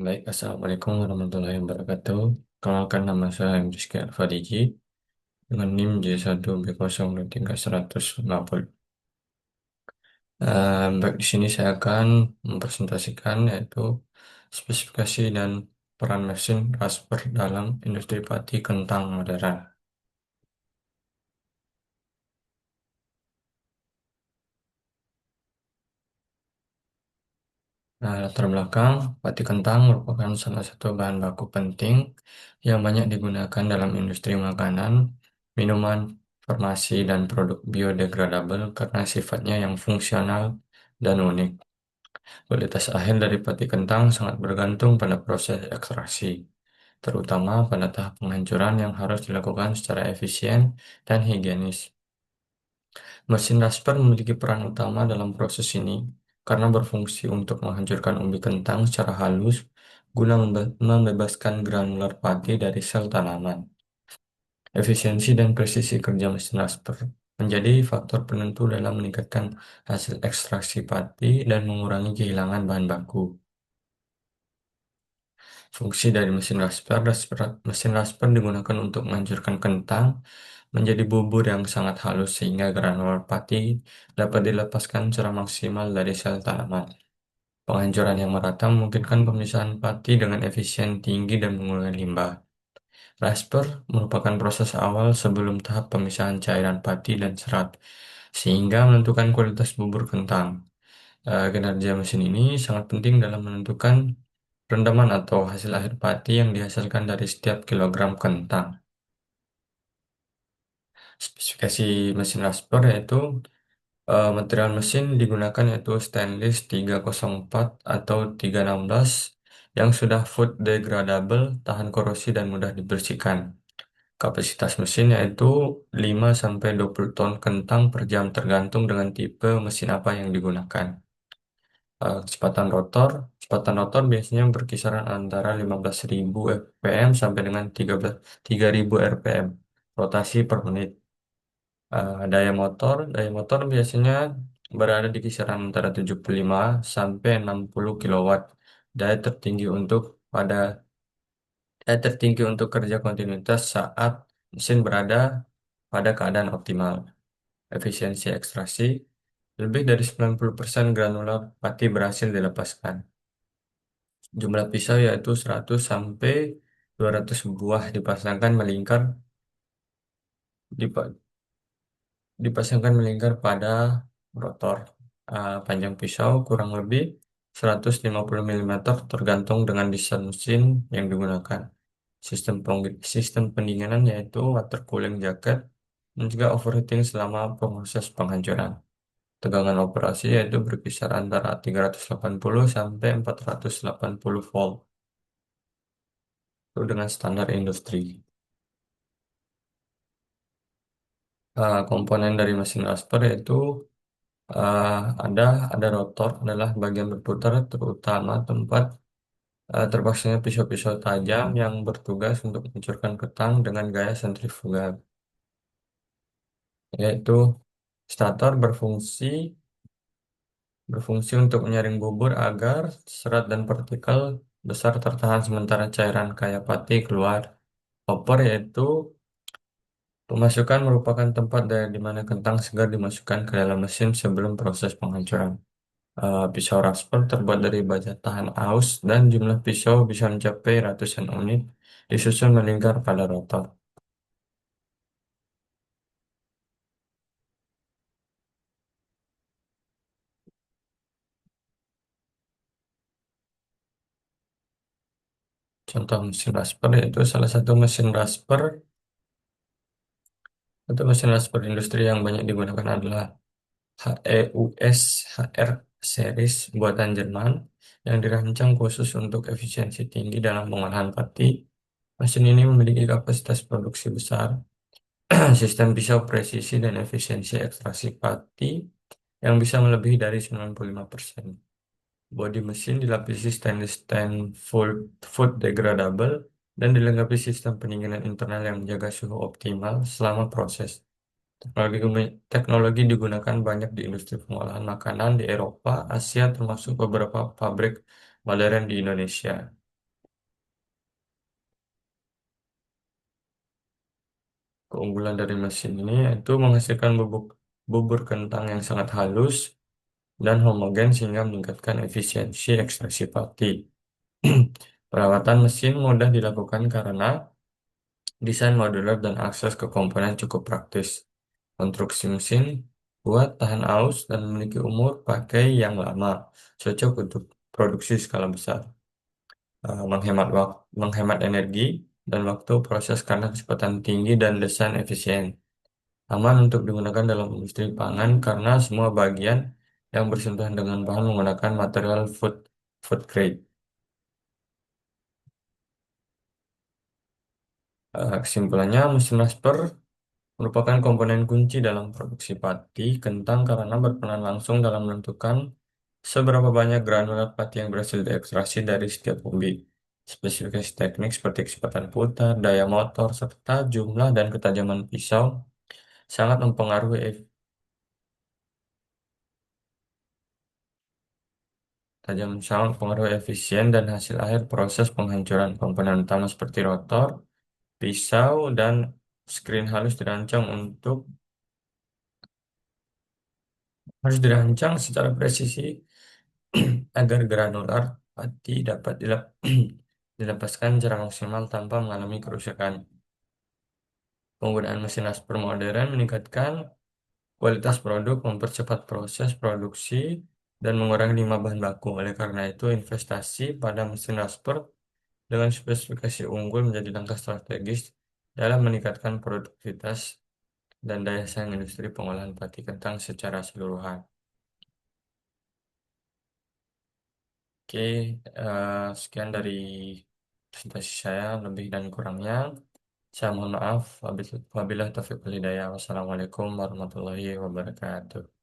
Baik, Assalamualaikum warahmatullahi wabarakatuh. Kenalkan nama saya Rizky Alfadiji dengan NIM J1B02350. Baik, di sini saya akan mempresentasikan yaitu spesifikasi dan peran mesin Rasper dalam industri pati kentang modern. Nah, latar belakang, pati kentang merupakan salah satu bahan baku penting yang banyak digunakan dalam industri makanan, minuman, farmasi, dan produk biodegradabel karena sifatnya yang fungsional dan unik. Kualitas akhir dari pati kentang sangat bergantung pada proses ekstraksi, terutama pada tahap penghancuran yang harus dilakukan secara efisien dan higienis. Mesin Rasper memiliki peran utama dalam proses ini karena berfungsi untuk menghancurkan umbi kentang secara halus guna membebaskan granular pati dari sel tanaman. Efisiensi dan presisi kerja mesin Rasper menjadi faktor penentu dalam meningkatkan hasil ekstraksi pati dan mengurangi kehilangan bahan baku. Fungsi dari mesin rasper digunakan untuk menghancurkan kentang menjadi bubur yang sangat halus sehingga granular pati dapat dilepaskan secara maksimal dari sel tanaman. Penghancuran yang merata memungkinkan pemisahan pati dengan efisien tinggi dan mengurangi limbah. Rasper merupakan proses awal sebelum tahap pemisahan cairan pati dan serat, sehingga menentukan kualitas bubur kentang. Kinerja mesin ini sangat penting dalam menentukan rendaman atau hasil akhir pati yang dihasilkan dari setiap kilogram kentang. Spesifikasi mesin Rasper yaitu material mesin digunakan yaitu stainless 304 atau 316 yang sudah food degradable, tahan korosi dan mudah dibersihkan. Kapasitas mesin yaitu 5 sampai 20 ton kentang per jam tergantung dengan tipe mesin apa yang digunakan. Kecepatan rotor biasanya berkisaran antara 15.000 fpm sampai dengan 3.000 rpm rotasi per menit. Daya motor biasanya berada di kisaran antara 75 sampai 60 kilowatt. Daya tertinggi untuk pada Daya tertinggi untuk kerja kontinuitas saat mesin berada pada keadaan optimal. Efisiensi ekstraksi lebih dari 90% granular pati berhasil dilepaskan. Jumlah pisau yaitu 100 sampai 200 buah dipa- dipasangkan melingkar pada rotor. Panjang pisau kurang lebih 150 mm tergantung dengan desain mesin yang digunakan. Sistem pendinginan yaitu water cooling jacket dan juga overheating selama proses penghancuran. Tegangan operasi yaitu berkisar antara 380 sampai 480 volt itu dengan standar industri. Komponen dari mesin Rasper yaitu eh, ada ada rotor adalah bagian berputar terutama tempat terpasangnya pisau-pisau tajam yang bertugas untuk menghancurkan ketang dengan gaya sentrifugal, yaitu stator berfungsi untuk menyaring bubur agar serat dan partikel besar tertahan sementara cairan kaya pati keluar. Hopper yaitu pemasukan merupakan tempat di mana kentang segar dimasukkan ke dalam mesin sebelum proses penghancuran. Pisau Rasper terbuat dari baja tahan aus dan jumlah pisau bisa mencapai ratusan unit disusun melingkar pada rotor. Contoh mesin Rasper yaitu salah satu mesin Rasper industri yang banyak digunakan adalah HEUS HR series buatan Jerman yang dirancang khusus untuk efisiensi tinggi dalam pengolahan pati. Mesin ini memiliki kapasitas produksi besar, sistem pisau presisi dan efisiensi ekstraksi pati yang bisa melebihi dari 95%. Bodi mesin dilapisi stainless food degradable dan dilengkapi sistem pendinginan internal yang menjaga suhu optimal selama proses. Teknologi digunakan banyak di industri pengolahan makanan di Eropa, Asia, termasuk beberapa pabrik modern di Indonesia. Keunggulan dari mesin ini yaitu menghasilkan bubur kentang yang sangat halus dan homogen sehingga meningkatkan efisiensi ekstraksi pati. Perawatan mesin mudah dilakukan karena desain modular dan akses ke komponen cukup praktis. Konstruksi mesin kuat, tahan aus, dan memiliki umur pakai yang lama, cocok untuk produksi skala besar. Menghemat energi dan waktu proses karena kecepatan tinggi dan desain efisien. Aman untuk digunakan dalam industri pangan karena semua bagian yang bersentuhan dengan bahan menggunakan material food grade. Kesimpulannya, mesin Nasper merupakan komponen kunci dalam produksi pati kentang karena berperan langsung dalam menentukan seberapa banyak granulat pati yang berhasil diekstraksi dari setiap umbi. Spesifikasi teknik seperti kecepatan putar, daya motor, serta jumlah dan ketajaman pisau sangat mempengaruhi sangat mempengaruhi efisien dan hasil akhir proses penghancuran komponen utama seperti rotor, pisau, dan screen harus dirancang secara presisi agar granular pati dapat dilepaskan secara maksimal tanpa mengalami kerusakan. Penggunaan mesin Asper modern meningkatkan kualitas produk, mempercepat proses produksi, dan mengurangi limbah bahan baku. Oleh karena itu, investasi pada mesin Asper dengan spesifikasi unggul menjadi langkah strategis dalam meningkatkan produktivitas dan daya saing industri pengolahan pati kentang secara keseluruhan. Oke, sekian dari presentasi saya, lebih dan kurangnya. Saya mohon maaf, wabillahi taufiq wal hidayah. Wassalamualaikum warahmatullahi wabarakatuh.